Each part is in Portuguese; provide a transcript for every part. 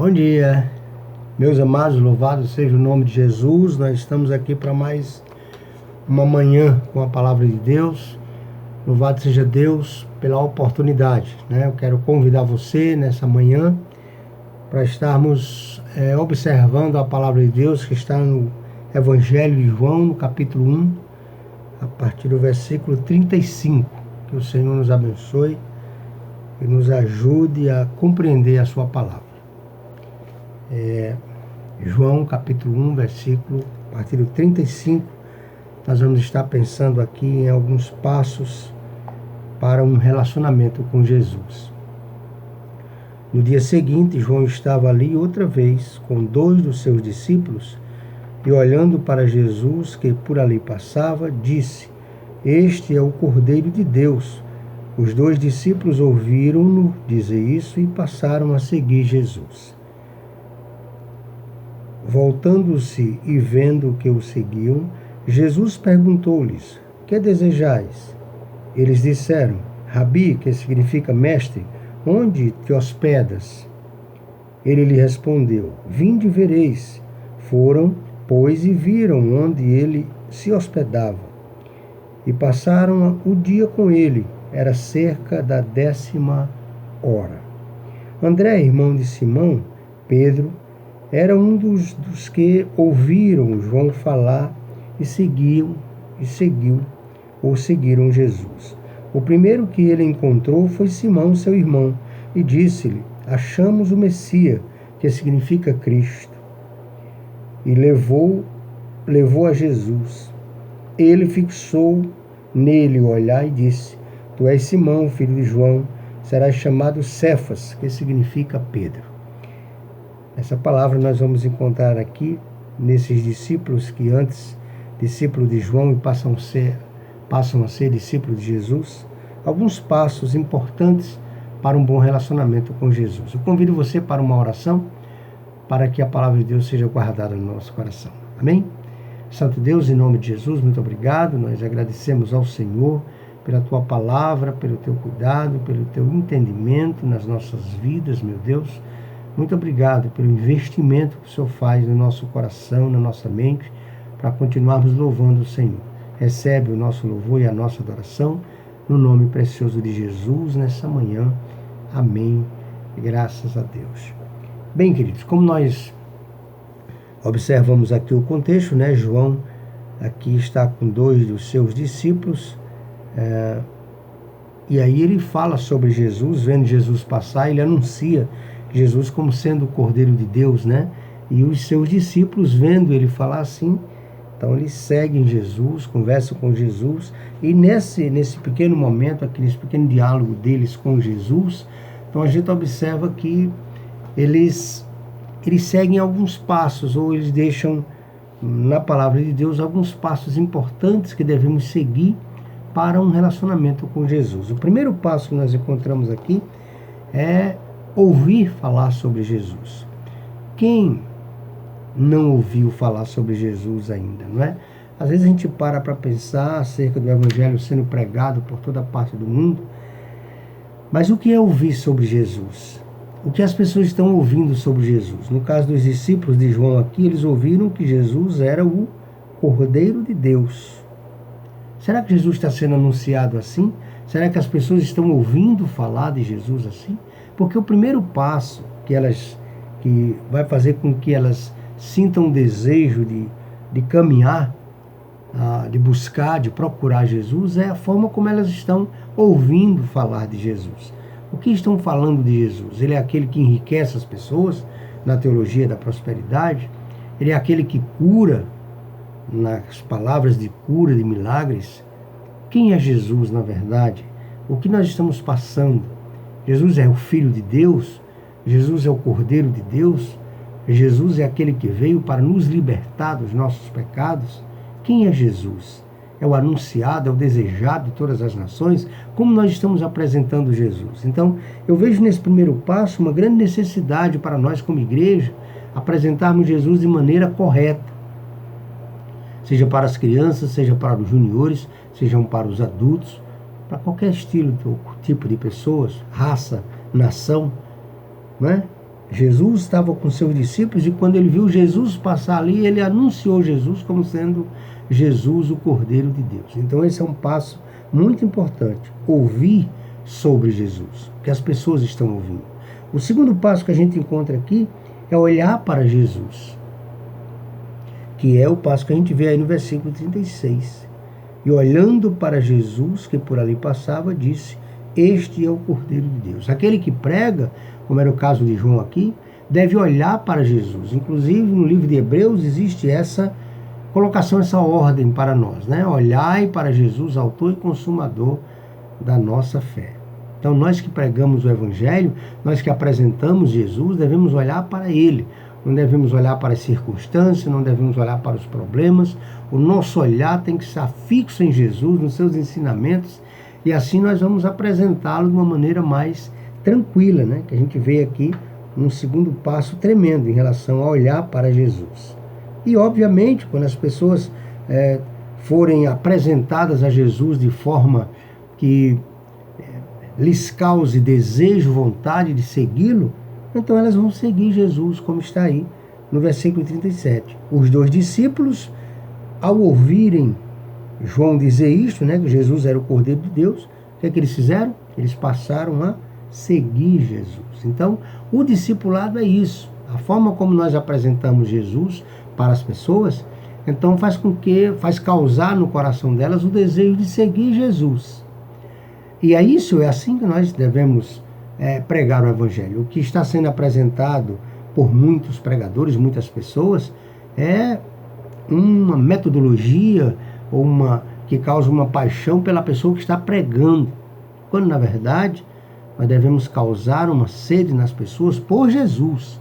Bom dia, meus amados, louvado seja o nome de Jesus. Nós estamos aqui para mais uma manhã com a palavra de Deus. Louvado seja Deus pela oportunidade, né? Eu quero convidar você nessa manhã para estarmos observando a palavra de Deus que está no Evangelho de João, no capítulo 1, a partir do versículo 35. Que o Senhor nos abençoe e nos ajude a compreender a sua palavra. João capítulo 1, versículo, a partir do 35, nós vamos estar pensando aqui em alguns passos para um relacionamento com Jesus. No dia seguinte, João estava ali outra vez com 2 dos seus discípulos e, olhando para Jesus que por ali passava, disse: "Este é o Cordeiro de Deus." Os 2 discípulos ouviram-no dizer isso e passaram a seguir Jesus. Voltando-se e vendo que o seguiam, Jesus perguntou-lhes: "Que desejais?" Eles disseram: "Rabi", que significa mestre, "onde te hospedas?" Ele lhe respondeu: "Vinde e vereis." Foram, pois, e viram onde ele se hospedava. E passaram o dia com ele. Era cerca da 10ª hora. André, irmão de Simão, Pedro, era um dos que ouviram João falar e seguiram Jesus. O primeiro que ele encontrou foi Simão, seu irmão, e disse-lhe: "Achamos o Messias", que significa Cristo. E levou a Jesus. Ele fixou nele o olhar e disse: "Tu és Simão, filho de João, serás chamado Cefas", que significa Pedro. Essa palavra nós vamos encontrar aqui nesses discípulos que antes discípulos de João e passam a ser discípulos de Jesus. Alguns passos importantes para um bom relacionamento com Jesus. Eu convido você para uma oração para que a palavra de Deus seja guardada no nosso coração. Amém? Santo Deus, em nome de Jesus, muito obrigado. Nós agradecemos ao Senhor pela Tua palavra, pelo Teu cuidado, pelo Teu entendimento nas nossas vidas, meu Deus. Muito obrigado pelo investimento que o Senhor faz no nosso coração, na nossa mente, para continuarmos louvando o Senhor. Recebe o nosso louvor e a nossa adoração, no nome precioso de Jesus, nessa manhã. Amém. Graças a Deus. Bem, queridos, como nós observamos aqui o contexto, né? João aqui está com 2 dos seus discípulos, e aí ele fala sobre Jesus, vendo Jesus passar, ele anuncia Jesus como sendo o Cordeiro de Deus, né? E os seus discípulos, vendo ele falar assim, então eles seguem Jesus, conversam com Jesus, e nesse pequeno momento, nesse pequeno diálogo deles com Jesus, então a gente observa que eles seguem alguns passos, ou eles deixam na palavra de Deus alguns passos importantes que devemos seguir para um relacionamento com Jesus. O primeiro passo que nós encontramos aqui é ouvir falar sobre Jesus. Quem não ouviu falar sobre Jesus ainda, não é? Às vezes a gente para pensar acerca do Evangelho sendo pregado por toda parte do mundo, mas o que é ouvir sobre Jesus? O que as pessoas estão ouvindo sobre Jesus? No caso dos discípulos de João aqui, eles ouviram que Jesus era o Cordeiro de Deus. Será que Jesus está sendo anunciado assim? Será que as pessoas estão ouvindo falar de Jesus assim? Porque o primeiro passo que vai fazer com que elas sintam um desejo de caminhar, de buscar, de procurar Jesus, é a forma como elas estão ouvindo falar de Jesus. O que estão falando de Jesus? Ele é aquele que enriquece as pessoas na teologia da prosperidade? Ele é aquele que cura, nas palavras de cura, de milagres? Quem é Jesus, na verdade? O que nós estamos passando? Jesus é o Filho de Deus? Jesus é o Cordeiro de Deus? Jesus é aquele que veio para nos libertar dos nossos pecados? Quem é Jesus? É o anunciado, é o desejado de todas as nações? Como nós estamos apresentando Jesus? Então, eu vejo nesse primeiro passo uma grande necessidade para nós como igreja apresentarmos Jesus de maneira correta. Seja para as crianças, seja para os juniores, sejam para os adultos, para qualquer estilo, tipo de pessoas, raça, nação, né? Jesus estava com seus discípulos e quando ele viu Jesus passar ali, ele anunciou Jesus como sendo Jesus, o Cordeiro de Deus. Então esse é um passo muito importante, ouvir sobre Jesus, o que as pessoas estão ouvindo. O segundo passo que a gente encontra aqui é olhar para Jesus, que é o passo que a gente vê aí no versículo 36. E olhando para Jesus, que por ali passava, disse: este é o Cordeiro de Deus. Aquele que prega, como era o caso de João aqui, deve olhar para Jesus. Inclusive, no livro de Hebreus existe essa colocação, essa ordem para nós, né? Olhai para Jesus, autor e consumador da nossa fé. Então, nós que pregamos o Evangelho, nós que apresentamos Jesus, devemos olhar para Ele. Não devemos olhar para as circunstâncias, não devemos olhar para os problemas. O nosso olhar tem que estar fixo em Jesus, nos seus ensinamentos, e assim nós vamos apresentá-lo de uma maneira mais tranquila, né? Que a gente vê aqui um segundo passo tremendo em relação a olhar para Jesus. E, obviamente, quando as pessoas forem apresentadas a Jesus de forma que lhes cause desejo, vontade de segui-lo, então elas vão seguir Jesus, como está aí no versículo 37. Os 2 discípulos, ao ouvirem João dizer isto, né, que Jesus era o Cordeiro de Deus, o que é que eles fizeram? Eles passaram a seguir Jesus. Então, o discipulado é isso. A forma como nós apresentamos Jesus para as pessoas, então faz causar no coração delas o desejo de seguir Jesus. E é isso, é assim que nós devemos pregar o Evangelho. O que está sendo apresentado por muitos pregadores, muitas pessoas, é uma metodologia ou que causa uma paixão pela pessoa que está pregando, quando na verdade nós devemos causar uma sede nas pessoas por Jesus.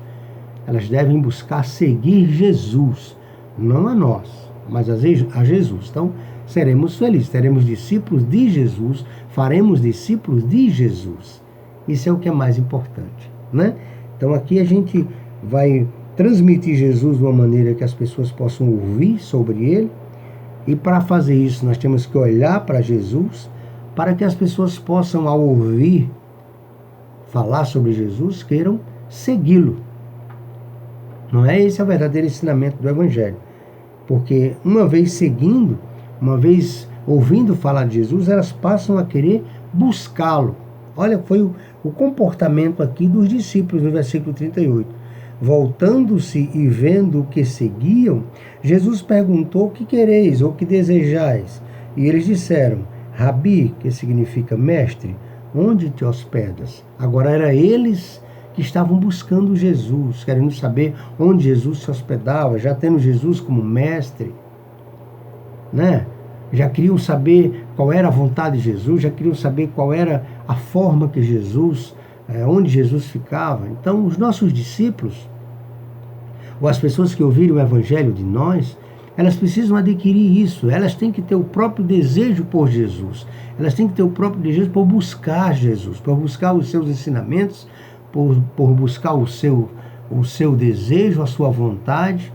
Elas devem buscar seguir Jesus, não a nós, mas a Jesus. Então seremos felizes, teremos discípulos de Jesus, faremos discípulos de Jesus. Isso é o que é mais importante, né? Então aqui a gente vai transmitir Jesus de uma maneira que as pessoas possam ouvir sobre ele. E para fazer isso nós temos que olhar para Jesus, para que as pessoas possam, ao ouvir falar sobre Jesus, queiram segui-lo. Não é esse o verdadeiro ensinamento do Evangelho. Porque uma vez seguindo, uma vez ouvindo falar de Jesus, elas passam a querer buscá-lo. Olha, foi o comportamento aqui dos discípulos no versículo 38. Voltando-se e vendo o que seguiam, Jesus perguntou: o que quereis ou o que desejais? E eles disseram: Rabi, que significa mestre, onde te hospedas? Agora era eles que estavam buscando Jesus, querendo saber onde Jesus se hospedava, já tendo Jesus como mestre, né? Já queriam saber qual era a vontade de Jesus, já queriam saber qual era a forma que Jesus, onde Jesus ficava. Então, os nossos discípulos, ou as pessoas que ouviram o Evangelho de nós, elas precisam adquirir isso, elas têm que ter o próprio desejo por Jesus, elas têm que ter o próprio desejo por buscar Jesus, por buscar os seus ensinamentos, por buscar o seu desejo, a sua vontade,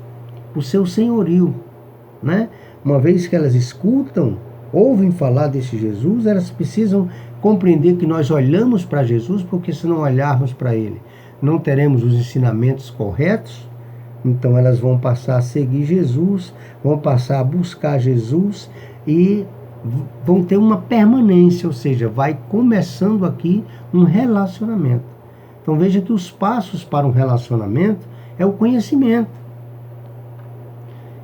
o seu senhorio, né? Uma vez que elas escutam, ouvem falar desse Jesus, elas precisam compreender que nós olhamos para Jesus, porque se não olharmos para ele, não teremos os ensinamentos corretos. Então elas vão passar a seguir Jesus, vão passar a buscar Jesus e vão ter uma permanência, ou seja, vai começando aqui um relacionamento. Então veja que os passos para um relacionamento é o conhecimento,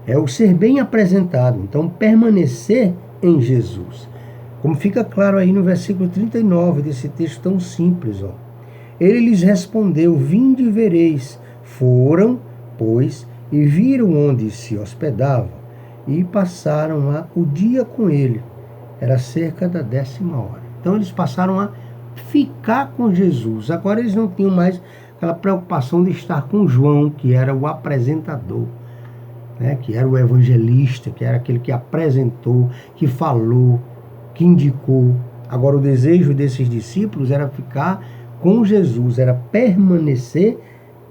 é o ser bem apresentado, então permanecer em Jesus. Como fica claro aí no versículo 39 desse texto tão simples, ó. Ele lhes respondeu: vinde e vereis. Foram, pois, e viram onde se hospedava, e passaram o dia com ele. Era cerca da 10ª hora. Então eles passaram a ficar com Jesus. Agora eles não tinham mais aquela preocupação de estar com João, que era o apresentador, né? Que era o evangelista, que era aquele que apresentou, que falou, que indicou. Agora o desejo desses discípulos era ficar com Jesus, era permanecer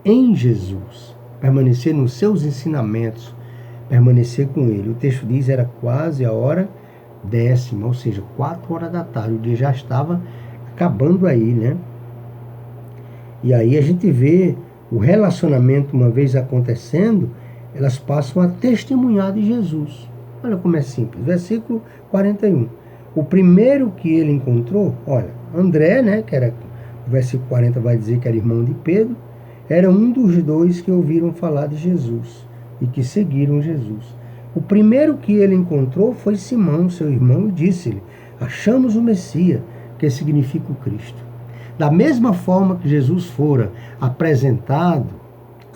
em Jesus, permanecer nos seus ensinamentos, permanecer com ele. O texto diz era quase a hora 10ª, ou seja, 4 horas da tarde. O dia já estava acabando aí, né? E aí a gente vê o relacionamento, uma vez acontecendo, elas passam a testemunhar de Jesus. Olha como é simples. Versículo 41. O primeiro que ele encontrou, olha, André, né, que era, o versículo 40 vai dizer que era irmão de Pedro, era um dos dois que ouviram falar de Jesus e que seguiram Jesus. O primeiro que ele encontrou foi Simão, seu irmão, e disse-lhe: achamos o Messias, que significa o Cristo. Da mesma forma que Jesus fora apresentado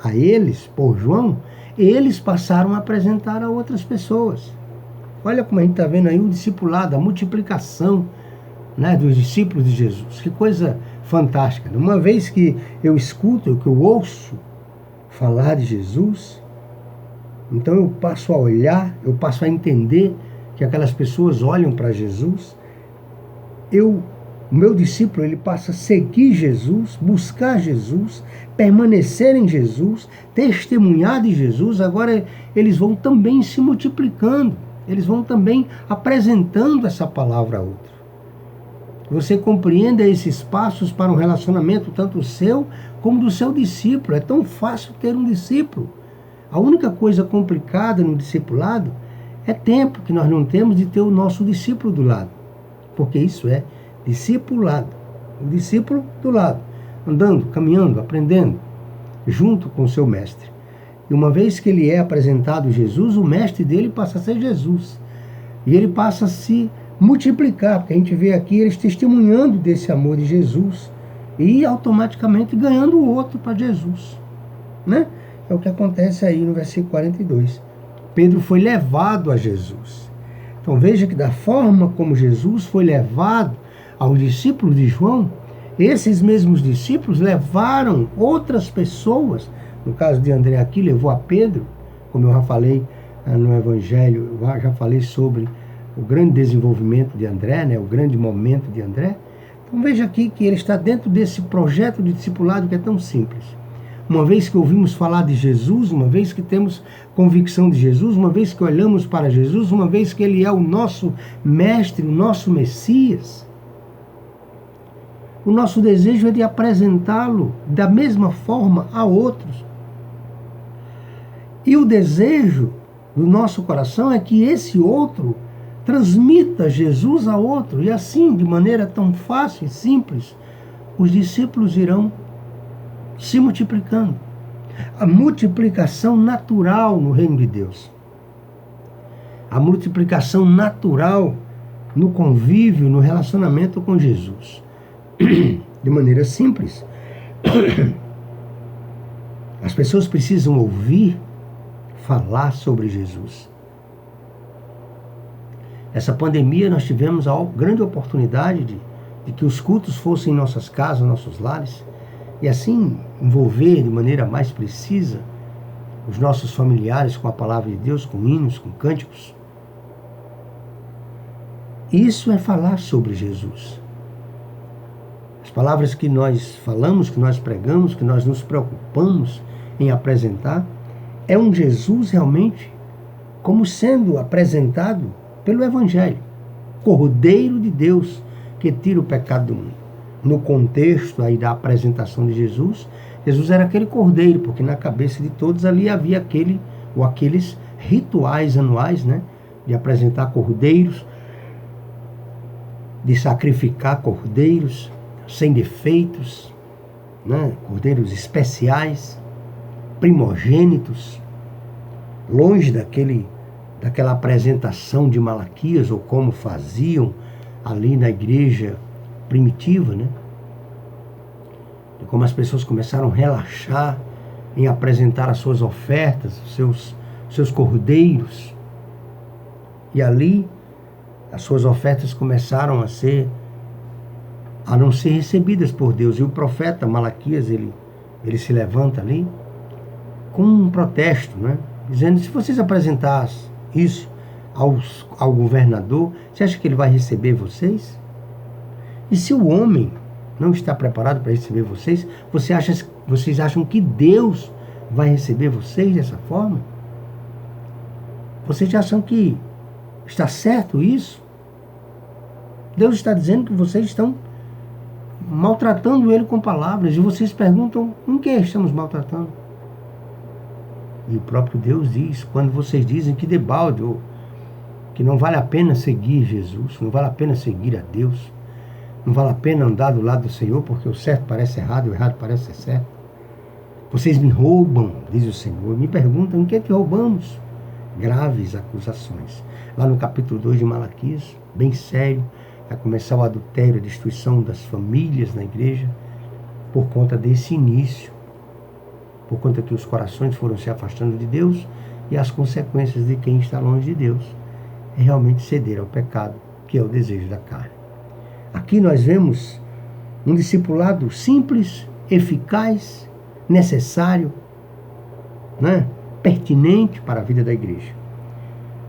a eles por João, eles passaram a apresentar a outras pessoas. Olha como a gente está vendo aí o discipulado, a multiplicação, né, dos discípulos de Jesus. Que coisa fantástica. Uma vez que eu escuto, que eu ouço falar de Jesus, então eu passo a olhar, eu passo a entender que aquelas pessoas olham para Jesus. O meu discípulo, ele passa a seguir Jesus, buscar Jesus, permanecer em Jesus, testemunhar de Jesus. Agora eles vão também se multiplicando, eles vão também apresentando essa palavra a outro. Você compreenda esses passos para um relacionamento tanto seu como do seu discípulo. É tão fácil ter um discípulo. A única coisa complicada no discipulado é tempo que nós não temos de ter o nosso discípulo do lado. Porque isso é discipulado. O discípulo do lado, andando, caminhando, aprendendo, junto com o seu mestre. E uma vez que ele é apresentado Jesus, o mestre dele passa a ser Jesus. E ele passa a se multiplicar, porque a gente vê aqui eles testemunhando desse amor de Jesus e automaticamente ganhando o outro para Jesus, né? É o que acontece aí no versículo 42. Pedro foi levado a Jesus. Então veja que da forma como Jesus foi levado aos discípulos de João, esses mesmos discípulos levaram outras pessoas. No caso de André aqui, levou a Pedro, como eu já falei no Evangelho, eu já falei sobre o grande desenvolvimento de André, né, o grande momento de André. Então veja aqui que ele está dentro desse projeto de discipulado que é tão simples. Uma vez que ouvimos falar de Jesus, uma vez que temos convicção de Jesus, uma vez que olhamos para Jesus, uma vez que ele é o nosso mestre, o nosso Messias, o nosso desejo é de apresentá-lo da mesma forma a outros. E o desejo do nosso coração é que esse outro transmita Jesus a outro. E assim, de maneira tão fácil e simples, os discípulos irão se multiplicando. A multiplicação natural no reino de Deus. A multiplicação natural no convívio, no relacionamento com Jesus. De maneira simples. As pessoas precisam ouvir falar sobre Jesus. Essa pandemia nós tivemos a grande oportunidade de que os cultos fossem em nossas casas, nossos lares, e assim envolver de maneira mais precisa os nossos familiares com a palavra de Deus, com hinos, com cânticos. Isso é falar sobre Jesus. As palavras que nós falamos, que nós pregamos, que nós nos preocupamos em apresentar, é um Jesus realmente como sendo apresentado pelo Evangelho. Cordeiro de Deus que tira o pecado do mundo. No contexto aí da apresentação de Jesus, Jesus era aquele cordeiro, porque na cabeça de todos ali havia aqueles rituais anuais, né, de apresentar cordeiros, de sacrificar cordeiros sem defeitos, né, cordeiros especiais, primogênitos, longe daquela apresentação de Malaquias, ou como faziam ali na igreja primitiva, né? E como as pessoas começaram a relaxar em apresentar as suas ofertas, os seus cordeiros. E ali as suas ofertas começaram a não ser recebidas por Deus. E o profeta Malaquias, ele se levanta ali com um protesto, né? Dizendo: se vocês apresentassem isso ao governador, você acha que ele vai receber vocês? E se o homem não está preparado para receber vocês, vocês acham que Deus vai receber vocês dessa forma? Vocês acham que está certo isso? Deus está dizendo que vocês estão maltratando ele com palavras. E vocês perguntam, em que estamos maltratando? E o próprio Deus diz, quando vocês dizem que debalde, ou que não vale a pena seguir Jesus, não vale a pena seguir a Deus, não vale a pena andar do lado do Senhor, porque o certo parece errado, o errado parece ser certo. Vocês me roubam, diz o Senhor, me perguntam, em que te roubamos? Graves acusações. Lá no capítulo 2 de Malaquias, bem sério, vai começar o adultério, a destruição das famílias na igreja, por conta desse início, por conta que os corações foram se afastando de Deus, e as consequências de quem está longe de Deus é realmente ceder ao pecado, que é o desejo da carne. Aqui nós vemos um discipulado simples, eficaz, necessário, né? Pertinente para a vida da igreja.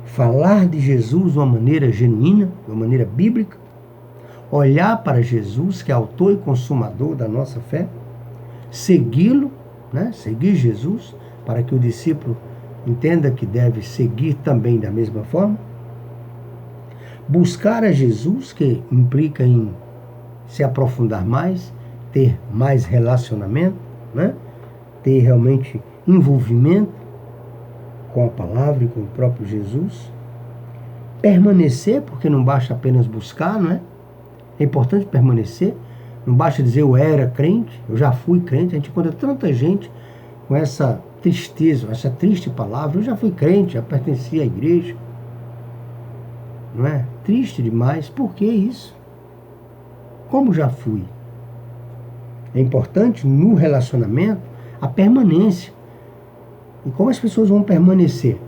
Falar de Jesus de uma maneira genuína, de uma maneira bíblica, olhar para Jesus, que é autor e consumador da nossa fé, segui-lo, né? Seguir Jesus, para que o discípulo entenda que deve seguir também da mesma forma. Buscar a Jesus, que implica em se aprofundar mais, ter mais relacionamento, né? Ter realmente envolvimento com a palavra e com o próprio Jesus. Permanecer, porque não basta apenas buscar, não é? É importante permanecer. Não basta dizer eu era crente, eu já fui crente. A gente encontra tanta gente com essa tristeza, essa triste palavra. Eu já fui crente, já pertencia à igreja. Não é? Triste demais. Por que isso? Como já fui? É importante no relacionamento a permanência. E como as pessoas vão permanecer?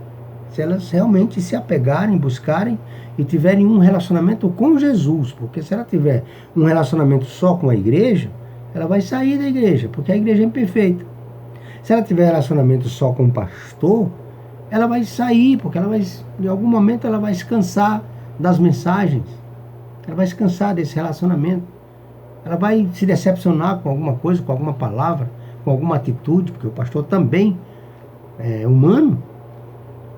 Se elas realmente se apegarem, buscarem e tiverem um relacionamento com Jesus. Porque se ela tiver um relacionamento só com a igreja, ela vai sair da igreja, porque a igreja é imperfeita. Se ela tiver relacionamento só com o pastor, ela vai sair, porque ela vai, em algum momento ela vai se cansar das mensagens. Ela vai se cansar desse relacionamento. Ela vai se decepcionar com alguma coisa, com alguma palavra, com alguma atitude, porque o pastor também é humano,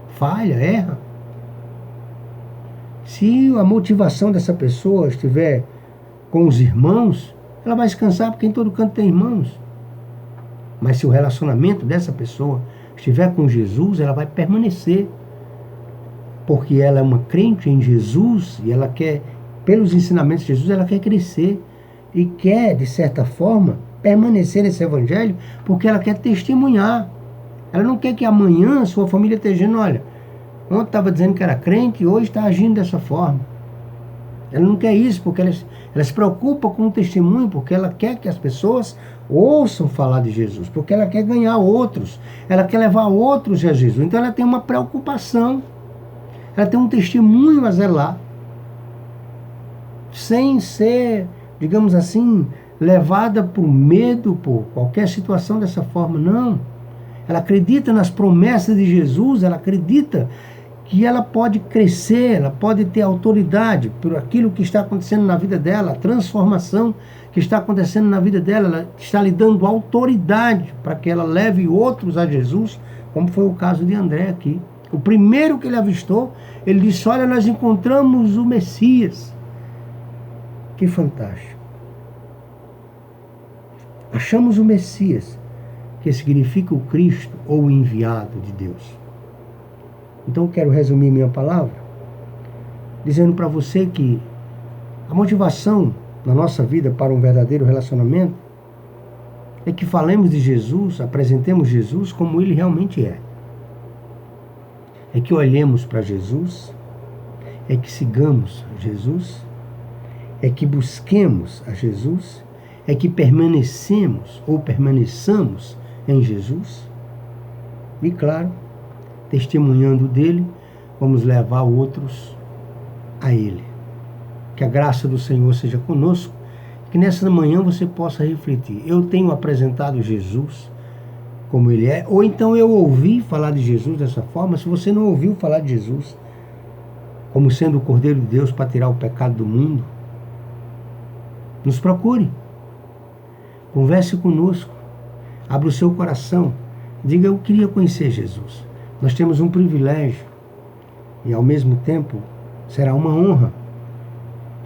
falha, erra. Se a motivação dessa pessoa estiver com os irmãos, ela vai se cansar, porque em todo canto tem irmãos. Mas se o relacionamento dessa pessoa estiver com Jesus, ela vai permanecer, porque ela é uma crente em Jesus e ela quer, pelos ensinamentos de Jesus, ela quer crescer e quer, de certa forma, permanecer nesse evangelho, porque ela quer testemunhar. Ela não quer que amanhã sua família esteja dizendo, olha, ontem estava dizendo que era crente e hoje está agindo dessa forma. Ela não quer isso, porque ela se preocupa com o testemunho, porque ela quer que as pessoas ouçam falar de Jesus, porque ela quer ganhar outros, ela quer levar outros a Jesus. Então ela tem uma preocupação, ela tem um testemunho a zelar, sem ser, digamos assim, levada por medo, por qualquer situação dessa forma, não. Ela acredita nas promessas de Jesus, ela acredita que ela pode crescer, ela pode ter autoridade por aquilo que está acontecendo na vida dela, a transformação que está acontecendo na vida dela, ela está lhe dando autoridade para que ela leve outros a Jesus, como foi o caso de André aqui. O primeiro que ele avistou, ele disse, olha, nós encontramos o Messias. Que fantástico. Achamos o Messias, que significa o Cristo ou o enviado de Deus. Então eu quero resumir minha palavra dizendo para você que a motivação na nossa vida para um verdadeiro relacionamento é que falemos de Jesus, apresentemos Jesus como Ele realmente é. É que olhemos para Jesus, é que sigamos Jesus, é que busquemos a Jesus, é que permanecemos ou permaneçamos em Jesus. E claro, testemunhando dele, vamos levar outros a ele. Que a graça do Senhor seja conosco, que nessa manhã você possa refletir. Eu tenho apresentado Jesus como ele é, ou então eu ouvi falar de Jesus dessa forma. Se você não ouviu falar de Jesus como sendo o Cordeiro de Deus para tirar o pecado do mundo, nos procure, converse conosco, abra o seu coração, diga, eu queria conhecer Jesus. Nós temos um privilégio e ao mesmo tempo será uma honra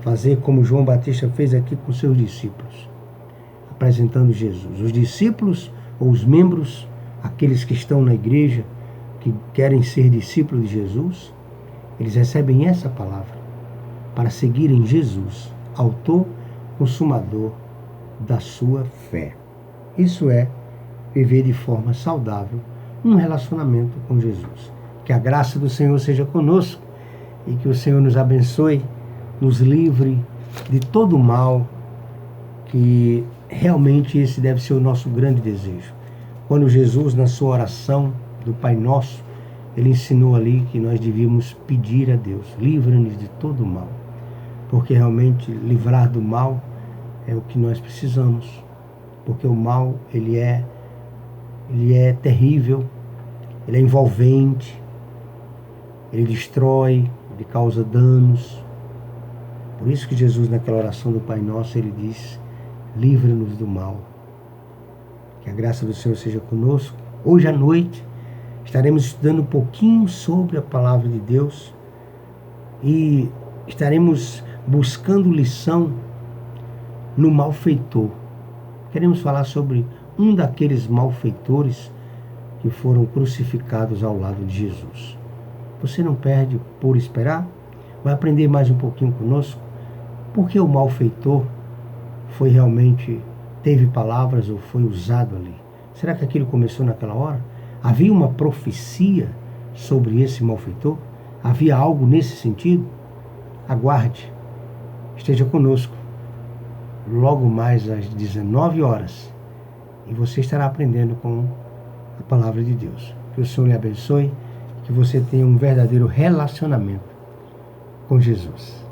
fazer como João Batista fez aqui com seus discípulos. apresentando Jesus. Os discípulos ou os membros, aqueles que estão na igreja, que querem ser discípulos de Jesus, eles recebem essa palavra para seguirem Jesus, autor, consumador da sua fé. Isso é viver de forma saudável um relacionamento com Jesus. Que a graça do Senhor seja conosco e que o Senhor nos abençoe, nos livre de todo o mal, que realmente esse deve ser o nosso grande desejo. Quando Jesus, na sua oração do Pai Nosso, ele ensinou ali que nós devíamos pedir a Deus, livra-nos de todo o mal, porque realmente livrar do mal é o que nós precisamos, porque o mal ele é terrível, ele é envolvente, ele destrói, ele causa danos. Por isso que Jesus, naquela oração do Pai Nosso, ele diz: livra-nos do mal. Que a graça do Senhor seja conosco. Hoje à noite estaremos estudando um pouquinho sobre a palavra de Deus e estaremos buscando lição no malfeitor. Queremos falar sobre um daqueles malfeitores que foram crucificados ao lado de Jesus. Você não perde por esperar? Vai aprender mais um pouquinho conosco? Porque o malfeitor teve palavras ou foi usado ali? Será que aquilo começou naquela hora? Havia uma profecia sobre esse malfeitor? Havia algo nesse sentido? Aguarde, esteja conosco logo mais às 19 horas e você estará aprendendo com a palavra de Deus. Que o Senhor lhe abençoe, que você tenha um verdadeiro relacionamento com Jesus.